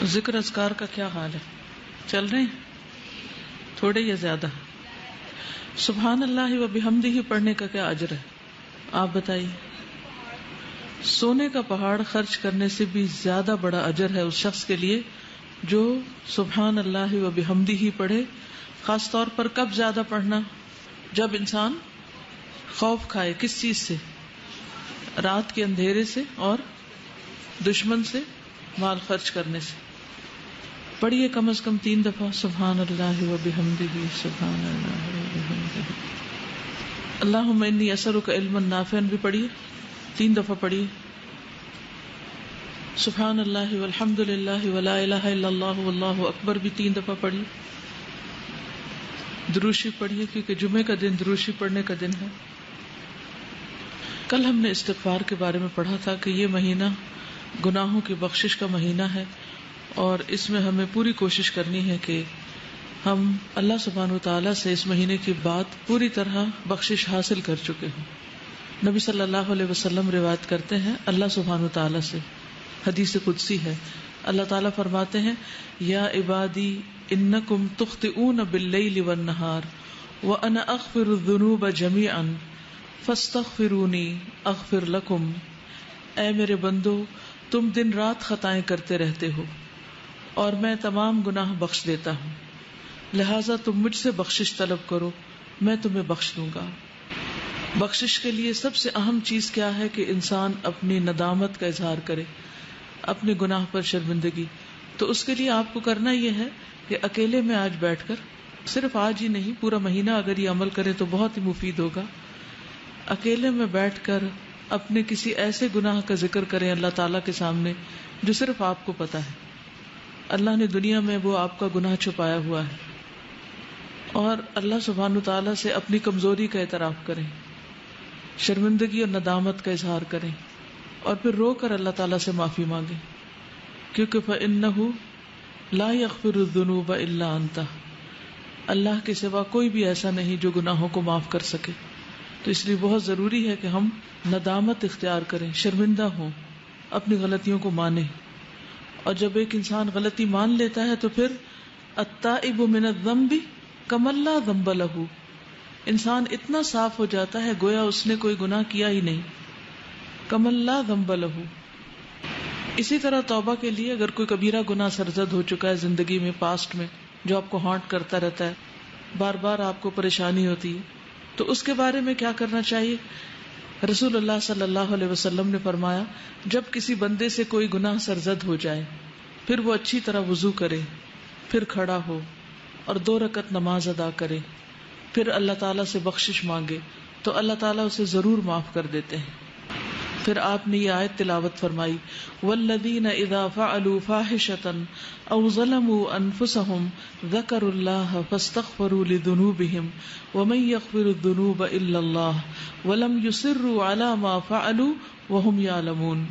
ذکر اذکار کا کیا حال ہے؟ چل رہے ہیں تھوڑے یا زیادہ؟ سبحان اللہ و بحمدہ پڑھنے کا کیا اجر ہے آپ بتائیے؟ سونے کا پہاڑ خرچ کرنے سے بھی زیادہ بڑا اجر ہے اس شخص کے لیے جو سبحان اللہ و بحمدہ پڑھے. خاص طور پر کب زیادہ پڑھنا؟ جب انسان خوف کھائے. کس چیز سے؟ رات کے اندھیرے سے اور دشمن سے مال خرچ کرنے سے. پڑھیے کم از کم 3 دفعہ سبحان اللہ و بحمدہ سبحان اللہ و بحمدہ. اللہم انی اسألک علما نافعا بھی پڑھیے 3 دفعہ پڑھیے. سبحان اللہ والحمد للہ ولا الہ الا اللہ واللہ اکبر بھی 3 دفعہ پڑھیے. دروشی پڑھیے کیونکہ جمعے کا دن دروشی پڑھنے کا دن ہے. کل ہم نے استغفار کے بارے میں پڑھا تھا کہ یہ مہینہ گناہوں کی بخشش کا مہینہ ہے اور اس میں ہمیں پوری کوشش کرنی ہے کہ ہم اللہ سبحانہ وتعالی سے اس مہینے کی بات پوری طرح بخشش حاصل کر چکے ہوں. نبی صلی اللہ علیہ وسلم روایت کرتے ہیں اللہ سبحانہ وتعالی سے، حدیث قدسی ہے، اللہ تعالیٰ فرماتے ہیں یا عبادی انکم تخطئون باللیل والنہار وانا اغفر الذنوب جمیعا فاستغفرونی اغفر لکم. اے میرے بندو تم دن رات خطائیں کرتے رہتے ہو اور میں تمام گناہ بخش دیتا ہوں، لہٰذا تم مجھ سے بخشش طلب کرو میں تمہیں بخش دوں گا. بخشش کے لیے سب سے اہم چیز کیا ہے کہ انسان اپنی ندامت کا اظہار کرے، اپنے گناہ پر شرمندگی. تو اس کے لیے آپ کو کرنا یہ ہے کہ اکیلے میں آج بیٹھ کر، صرف آج ہی نہیں پورا مہینہ اگر یہ عمل کرے تو بہت ہی مفید ہوگا. اکیلے میں بیٹھ کر اپنے کسی ایسے گناہ کا ذکر کریں اللہ تعالیٰ کے سامنے جو صرف آپ کو پتا ہے. اللہ نے دنیا میں وہ آپ کا گناہ چھپایا ہوا ہے، اور اللہ سبحانہ تعالیٰ سے اپنی کمزوری کا اعتراف کریں، شرمندگی اور ندامت کا اظہار کریں، اور پھر رو کر اللہ تعالیٰ سے معافی مانگیں، کیونکہ فَإِنَّهُ لَا يَغْفِرُ الذُّنُوبَ إِلَّا أَنْتَ. اللہ کے سوا کوئی بھی ایسا نہیں جو گناہوں کو معاف کر سکے. تو اس لیے بہت ضروری ہے کہ ہم ندامت اختیار کریں، شرمندہ ہوں، اپنی غلطیوں کو مانیں. اور جب ایک انسان غلطی مان لیتا ہے تو پھر التائب من الذنب کمن لا ذنب لہ، انسان اتنا صاف ہو جاتا ہے گویا اس نے کوئی گناہ کیا ہی نہیں. کمن لا ذنب لہ. اسی طرح توبہ کے لیے اگر کوئی کبیرہ گناہ سرزد ہو چکا ہے زندگی میں، پاسٹ میں، جو آپ کو ہانٹ کرتا رہتا ہے، بار بار آپ کو پریشانی ہوتی ہے، تو اس کے بارے میں کیا کرنا چاہیے؟ رسول اللہ صلی اللہ علیہ وسلم نے فرمایا جب کسی بندے سے کوئی گناہ سرزد ہو جائے پھر وہ اچھی طرح وضو کرے، پھر کھڑا ہو اور 2 رکعت نماز ادا کرے، پھر اللہ تعالیٰ سے بخشش مانگے تو اللہ تعالیٰ اسے ضرور معاف کر دیتے ہیں. پھر آپ نے یہ آیت تلاوت فرمائی والذین اذا فعلوا فاحشة او ظلموا انفسهم ذکروا اللہ فاستغفروا لذنوبهم ومن یغفر الذنوب الا اللہ ولم یصروا علی ما فعلوا وهم یعلمون.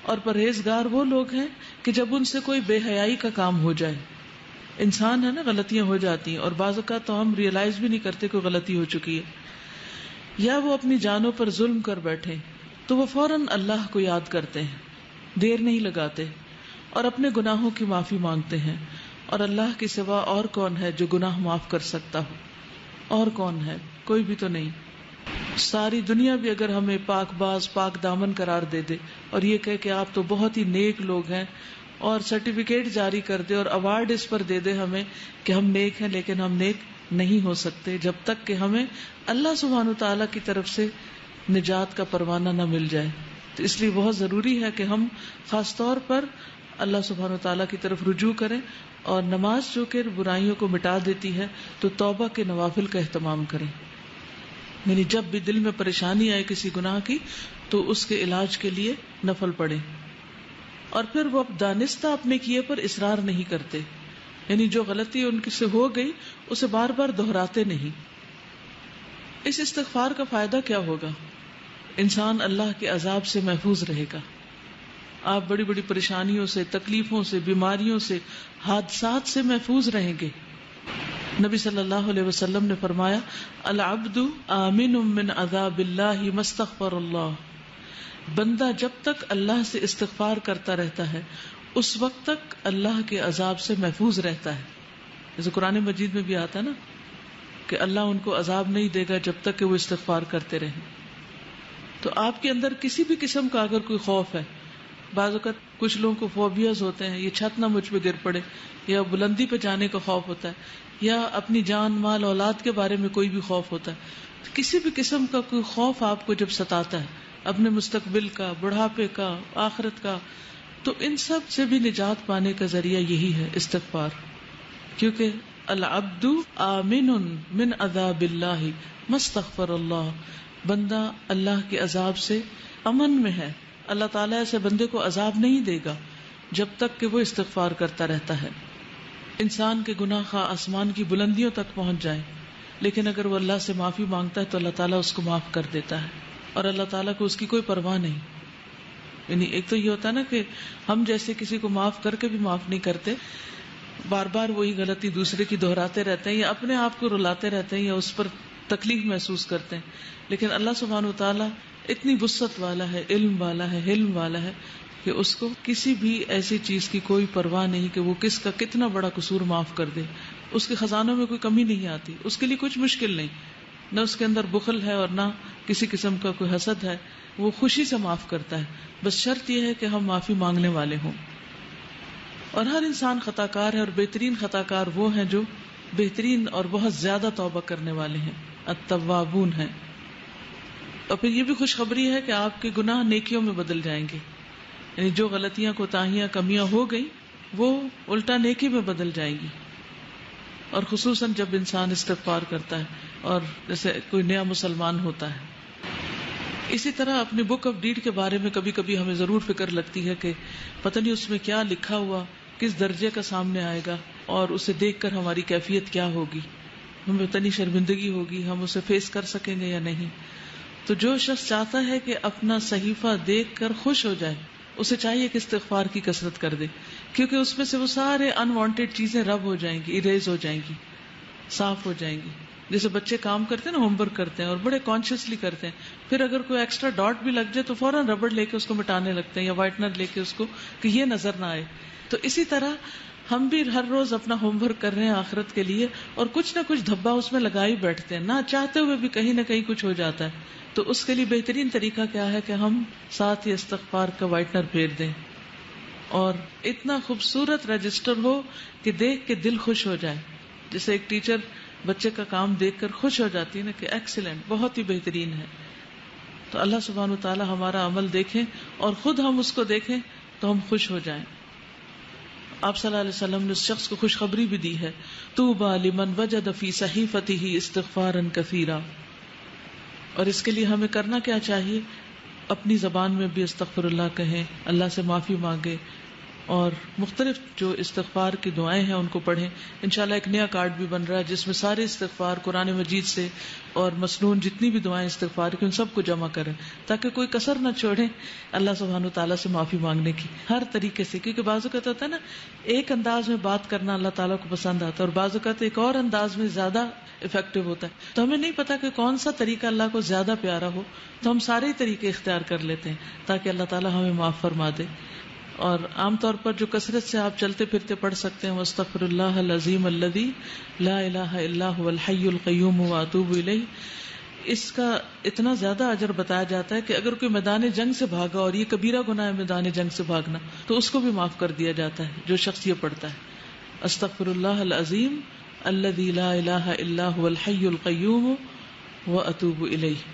اور پرہیزگار وہ لوگ ہیں کہ جب ان سے کوئی بے حیائی کا کام ہو جائے، انسان ہے نا غلطیاں ہو جاتی ہیں اور بعض اوقات تو ہم ریئلائز بھی نہیں کرتے کہ غلطی ہو چکی ہے، یا وہ اپنی جانوں پر ظلم کر بیٹھے تو وہ فوراً اللہ کو یاد کرتے ہیں، دیر نہیں لگاتے اور اپنے گناہوں کی معافی مانگتے ہیں. اور اللہ کے سوا اور کون ہے جو گناہ معاف کر سکتا ہو؟ اور کون ہے؟ کوئی بھی تو نہیں. ساری دنیا بھی اگر ہمیں پاک باز پاک دامن قرار دے دے اور یہ کہے کہ آپ تو بہت ہی نیک لوگ ہیں، اور سرٹیفکیٹ جاری کر دے اور ایوارڈ اس پر دے دے ہمیں کہ ہم نیک ہیں، لیکن ہم نیک نہیں ہو سکتے جب تک کہ ہمیں اللہ سبحانہ تعالیٰ کی طرف سے نجات کا پروانہ نہ مل جائے. تو اس لیے بہت ضروری ہے کہ ہم خاص طور پر اللہ سبحانہ تعالیٰ کی طرف رجوع کریں، اور نماز جو کہ برائیوں کو مٹا دیتی ہے تو توبہ کے نوافل کا اہتمام کریں. یعنی جب بھی دل میں پریشانی آئے کسی گناہ کی تو اس کے علاج کے لیے نفل پڑھیں، اور پھر وہ دانستہ اپنے کیے پر اصرار نہیں کرتے. یعنی جو غلطی ان سے ہو گئی اسے بار بار دہراتے نہیں. اس استغفار کا فائدہ کیا ہوگا؟ انسان اللہ کے عذاب سے محفوظ رہے گا. آپ بڑی بڑی پریشانیوں سے، تکلیفوں سے، بیماریوں سے، حادثات سے محفوظ رہیں گے. نبی صلی اللہ علیہ وسلم نے فرمایا العبد آمن من عذاب اللہ ما استغفر اللہ. بندہ جب تک اللہ سے استغفار کرتا رہتا ہے اس وقت تک اللہ کے عذاب سے محفوظ رہتا ہے. جیسے قرآن مجید میں بھی آتا نا کہ اللہ ان کو عذاب نہیں دے گا جب تک کہ وہ استغفار کرتے رہیں. تو آپ کے اندر کسی بھی قسم کا اگر کوئی خوف ہے، بعض اوقات کچھ لوگوں کو فوبیاز ہوتے ہیں، یہ چھت نہ مجھ پہ گر پڑے، یا بلندی پہ جانے کا خوف ہوتا ہے، یا اپنی جان مال اولاد کے بارے میں کوئی بھی خوف ہوتا ہے، کسی بھی قسم کا کوئی خوف آپ کو جب ستاتا ہے اپنے مستقبل کا، بڑھاپے کا، آخرت کا، تو ان سب سے بھی نجات پانے کا ذریعہ یہی ہے استغفار. کیونکہ العبد آمن من عذاب اللہ ما استغفر اللہ، بندہ اللہ کے عذاب سے امن میں ہے. اللہ تعالیٰ ایسے بندے کو عذاب نہیں دے گا جب تک کہ وہ استغفار کرتا رہتا ہے. انسان کے گناہ خواہ آسمان کی بلندیوں تک پہنچ جائیں، لیکن اگر وہ اللہ سے معافی مانگتا ہے تو اللہ تعالیٰ اس کو معاف کر دیتا ہے، اور اللہ تعالیٰ کو اس کی کوئی پرواہ نہیں. یعنی ایک تو یہ ہوتا ہے نا کہ ہم جیسے کسی کو معاف کر کے بھی معاف نہیں کرتے، بار بار وہی غلطی دوسرے کی دہراتے رہتے ہیں، یا اپنے آپ کو رلاتے رہتے ہیں، یا اس پر تکلیف محسوس کرتے ہیں. لیکن اللہ سبحانہ و تعالیٰ اتنی وسعت والا ہے، علم والا ہے، حلم والا ہے کہ اس کو کسی بھی ایسی چیز کی کوئی پرواہ نہیں کہ وہ کس کا کتنا بڑا قصور معاف کر دے. اس کے خزانوں میں کوئی کمی نہیں آتی، اس کے لیے کچھ مشکل نہیں، نہ اس کے اندر بخل ہے اور نہ کسی قسم کا کوئی حسد ہے. وہ خوشی سے معاف کرتا ہے، بس شرط یہ ہے کہ ہم معافی مانگنے والے ہوں. اور ہر انسان خطا کار ہے، اور بہترین خطا کار وہ ہیں جو بہترین اور بہت زیادہ توبہ کرنے والے ہیں، التوابون ہیں. اور پھر یہ بھی خوشخبری ہے کہ آپ کے گناہ نیکیوں میں بدل جائیں گے. یعنی جو غلطیاں، کوتاہیاں، کمیاں ہو گئی وہ الٹا نیکی میں بدل جائیں گی. اور خصوصاً جب انسان استغفار کرتا ہے اور جیسے کوئی نیا مسلمان ہوتا ہے. اسی طرح اپنی بک آف ڈیڈ کے بارے میں کبھی کبھی ہمیں ضرور فکر لگتی ہے کہ پتہ نہیں اس میں کیا لکھا ہوا، کس درجے کا سامنے آئے گا، اور اسے دیکھ کر ہماری کیفیت کیا ہوگی، ہمیں اتنی شرمندگی ہوگی، ہم اسے فیس کر سکیں گے یا نہیں. تو جو شخص چاہتا ہے کہ اپنا صحیفہ دیکھ کر خوش ہو جائے، اسے چاہیے کہ استغفار کی کثرت کر دے، کیونکہ اس میں سے وہ سارے انوانٹیڈ چیزیں رب ہو جائیں گی، اریز ہو جائیں گی، صاف ہو جائیں گی. جیسے بچے کام کرتے ہیں نا، ہوم ورک کرتے ہیں اور بڑے کانشیسلی کرتے ہیں، پھر اگر کوئی ایکسٹرا ڈاٹ بھی لگ جائے تو فوراً ربڑ لے کے اس کو مٹانے لگتے ہیں، یا وائٹنر لے کے اس کو، کہ یہ نظر نہ آئے. تو اسی طرح ہم بھی ہر روز اپنا ہوم ورک کر رہے ہیں آخرت کے لیے، اور کچھ نہ کچھ دھبا اس میں لگا ہی بیٹھتے ہیں، نہ چاہتے ہوئے بھی کہیں نہ کہیں کچھ ہو جاتا ہے. تو اس کے لیے بہترین طریقہ کیا ہے کہ ہم ساتھ ہی استغفار کا وائٹنر پھیر دیں، اور اتنا خوبصورت رجسٹر ہو کہ دیکھ کے دل خوش ہو جائے. جیسے ایک ٹیچر بچے کا کام دیکھ کر خوش ہو جاتی ہے نا کہ ایکسیلنٹ، بہت ہی بہترین ہے. تو اللہ سبحانہ وتعالی ہمارا عمل دیکھیں اور خود ہم اس کو دیکھیں تو ہم خوش ہو جائیں. آپ صلی اللہ علیہ وسلم نے اس شخص کو خوشخبری بھی دی ہے، طوبی لمن وجد فی صحیفته استغفارا کثیرا. اور اس کے لیے ہمیں کرنا کیا چاہیے؟ اپنی زبان میں بھی استغفر اللہ کہیں، اللہ سے معافی مانگے، اور مختلف جو استغفار کی دعائیں ہیں ان کو پڑھیں. انشاءاللہ ایک نیا کارڈ بھی بن رہا ہے جس میں سارے استغفار قرآن مجید سے اور مسنون جتنی بھی دعائیں استغفار کی ان سب کو جمع کریں، تاکہ کوئی کسر نہ چھوڑیں اللہ سبحانہ وتعالیٰ سے معافی مانگنے کی ہر طریقے سے. کیونکہ بعض اوقات ہوتا ہے نا، ایک انداز میں بات کرنا اللہ تعالیٰ کو پسند آتا ہے، اور بعض اوقات ایک اور انداز میں زیادہ افیکٹو ہوتا ہے. تو ہمیں نہیں پتا کہ کون سا طریقہ اللہ کو زیادہ پیارا ہو، تو ہم سارے طریقے اختیار کر لیتے ہیں تاکہ اللہ تعالیٰ ہمیں معاف فرما دے. اور عام طور پر جو کثرت سے آپ چلتے پھرتے پڑھ سکتے ہیں، واستغفر اللہ العظیم الذی لا الہ الا هو الحی القیوم واتوب الیہ، اس کا اتنا زیادہ اجر بتایا جاتا ہے کہ اگر کوئی میدان جنگ سے بھاگا، اور یہ کبیرہ گناہ ہے میدان جنگ سے بھاگنا، تو اس کو بھی معاف کر دیا جاتا ہے جو شخص یہ پڑھتا ہے استغفر اللہ العظیم الذی لا الہ الا هو الحی القیوم واتوب الیہ.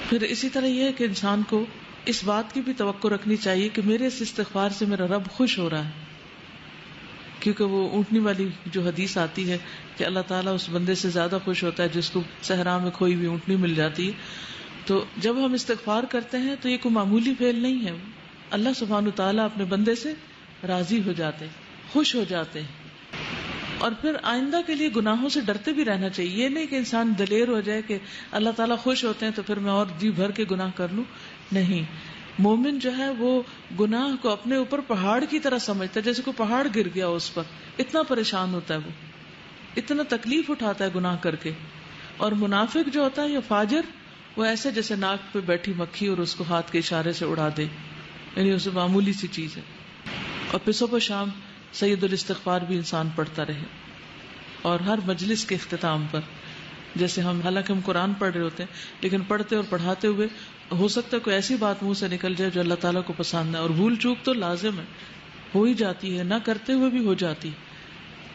پھر اسی طرح یہ ہے کہ انسان کو اس بات کی بھی توقع رکھنی چاہیے کہ میرے اس استغفار سے میرا رب خوش ہو رہا ہے. کیونکہ وہ اونٹنی والی جو حدیث آتی ہے کہ اللہ تعالیٰ اس بندے سے زیادہ خوش ہوتا ہے جس کو صحرا میں کھوئی ہوئی اونٹنی مل جاتی ہے. تو جب ہم استغفار کرتے ہیں تو یہ کوئی معمولی فعل نہیں ہے. اللہ سبحانہ تعالیٰ اپنے بندے سے راضی ہو جاتے ہیں، خوش ہو جاتے ہیں. اور پھر آئندہ کے لیے گناہوں سے ڈرتے بھی رہنا چاہیے. یہ نہیں کہ انسان دلیر ہو جائے کہ اللہ تعالیٰ خوش ہوتے ہیں تو پھر میں اور جی بھر کے گناہ کر لوں. نہیں، مومن جو ہے وہ گناہ کو اپنے اوپر پہاڑ کی طرح سمجھتا ہے، جیسے کوئی پہاڑ گر گیا اس پر، اتنا پریشان ہوتا ہے، وہ اتنا تکلیف اٹھاتا ہے گناہ کر کے. اور منافق جو ہوتا ہے یا فاجر، وہ ایسے جیسے ناک پہ بیٹھی مکھی اور اس کو ہاتھ کے اشارے سے اڑا دے، یعنی اسے معمولی سی چیز ہے. اور پھر صبح شام سید الاستغفار بھی انسان پڑھتا رہے، اور ہر مجلس کے اختتام پر، جیسے حالانکہ ہم قرآن پڑھ رہے ہوتے ہیں لیکن پڑھتے اور پڑھاتے ہوئے ہو سکتا ہے کوئی ایسی بات منہ سے نکل جائے جو اللہ تعالیٰ کو پسند ہے، اور بھول چوک تو لازم ہے، ہو ہی جاتی ہے، نہ کرتے ہوئے بھی ہو جاتی ہے.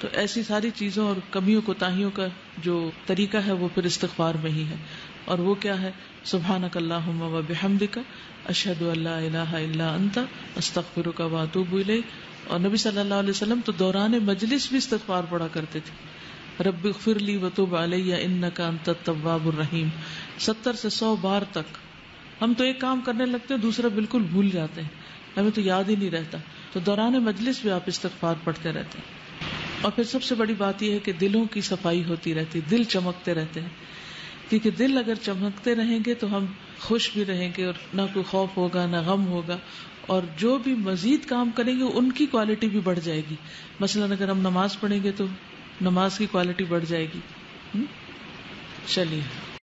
تو ایسی ساری چیزوں اور کمیوں کوتاہیوں کا جو طریقہ ہے وہ پھر استغفار میں ہی ہے. اور وہ کیا ہے؟ سبحانک اللہم و بحمدک اشہد ان لا الہ الا انت استغفرک و اتوب الیک. اور نبی صلی اللہ علیہ وسلم تو دوران مجلس بھی استغفار پڑھا کرتے تھے. رب اغفر لی وتوب علی انک انت التواب الرحیم 70 سے 100 بار تک. ہم تو ایک کام کرنے لگتے ہیں دوسرا بالکل بھول جاتے ہیں، ہمیں تو یاد ہی نہیں رہتا. تو دوران مجلس بھی آپ استغفار پڑھتے رہتے ہیں. اور پھر سب سے بڑی بات یہ ہے کہ دلوں کی صفائی ہوتی رہتی، دل چمکتے رہتے ہیں، کیونکہ دل اگر چمکتے رہیں گے تو ہم خوش بھی رہیں گے، اور نہ کوئی خوف ہوگا نہ غم ہوگا، اور جو بھی مزید کام کریں گے ان کی کوالٹی بھی بڑھ جائے گی. مثلاً اگر ہم نماز پڑھیں گے تو نماز کی کوالٹی بڑھ جائے گی. چلیے